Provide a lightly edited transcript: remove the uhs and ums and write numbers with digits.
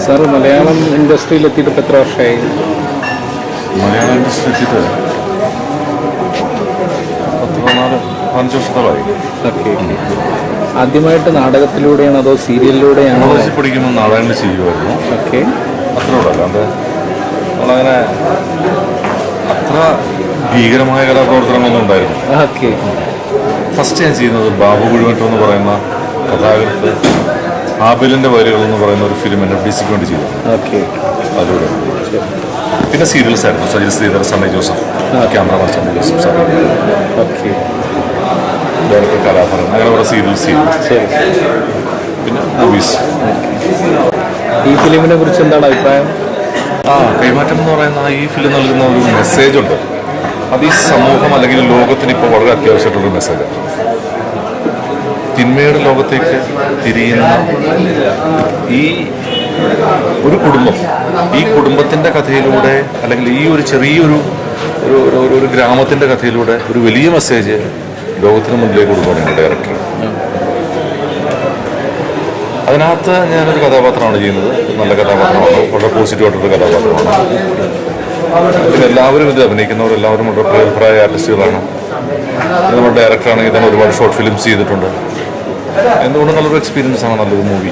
Sir Malayalam ഇൻഡസ്ട്രിയിൽ എത്തിയിട്ട് ഇപ്പോൾ എത്ര വർഷമായി? മലയാളം ഇൻഡസ്ട്രി എത്തിയിട്ട് 10-15 വർഷത്തോളമായി. ഓക്കെ. ആദ്യമായിട്ട് നാടകത്തിലൂടെയാണോ അതോ സീരിയലിലൂടെയാണോ? കോളേജിൽ പഠിക്കുമ്പോൾ നാടകങ്ങൾ ചെയ്യുമായിരുന്നു. ഓക്കെ. അത്രയോടെ അല്ലാണ്ട് നമ്മളങ്ങനെ അത്ര ഭീകരമായ കലാപ്രവർത്തനങ്ങളൊന്നും ഉണ്ടായിരുന്നു. ഓക്കെ. ഫസ്റ്റ് ഞാൻ ചെയ്യുന്നത് ബാബു കുഴിമറ്റം എന്ന് പറയുന്ന കഥാകൃത്ത് ആബിലിൻ്റെ വരികൾ എന്ന് പറയുന്ന ഒരു ഫിലിം NFDCക്ക് വേണ്ടി ചെയ്തു. ഓക്കെ. അതിലൂടെ പിന്നെ സീരിയൽസ് ആയിരുന്നു. Sajil Sreedhar, Sunny Joseph, cameraman Sunny Joseph, okay. Director Kalabharan, അങ്ങനെ കുറേ സീരിയൽസ് ചെയ്തു. ശരി. പിന്നെ മൂവീസ്. ഈ ഫിലിമിനെ കുറിച്ച് എന്താണ് അഭിപ്രായം? കൈമാറ്റം എന്ന് പറയുന്ന ഈ ഫിലിം നൽകുന്ന ഒരു മെസ്സേജ് ഉണ്ട്. അത് ഈ സമൂഹം അല്ലെങ്കിൽ ലോകത്തിന് ഇപ്പോൾ വളരെ അത്യാവശ്യമായിട്ടുള്ളൊരു മെസ്സേജാണ്. തിന്മയുടെ ലോകത്തേക്ക് തിരിയുന്ന ഈ ഒരു കുടുംബം, ഈ കുടുംബത്തിൻ്റെ കഥയിലൂടെ അല്ലെങ്കിൽ ഈ ഒരു ചെറിയൊരു ഒരു ഗ്രാമത്തിൻ്റെ കഥയിലൂടെ ഒരു വലിയ മെസ്സേജ് ലോകത്തിന് മുന്നിലേക്ക് കൊടുക്കുകയാണ് ഡയറക്ടർ. അതിനകത്ത് ഞാനൊരു കഥാപാത്രമാണ് ചെയ്യുന്നത്. നല്ല കഥാപാത്രമാണ്, വളരെ പോസിറ്റീവായിട്ടൊരു കഥാപാത്രമാണ്. എല്ലാവരും ഇത് അഭിനയിക്കുന്നവരെല്ലാവരും വളരെ പ്രഗത്ഭരായ ആർട്ടിസ്റ്റുകളാണ്. നമ്മുടെ ഡയറക്ടറാണെങ്കിൽ തന്നെ ഒരുപാട് ഷോർട്ട് ഫിലിംസ് ചെയ്തിട്ടുണ്ട്. എന്തുകൊണ്ടും നല്ലൊരു എക്സ്പീരിയൻസ് ആണ്, നല്ലൊരു മൂവി.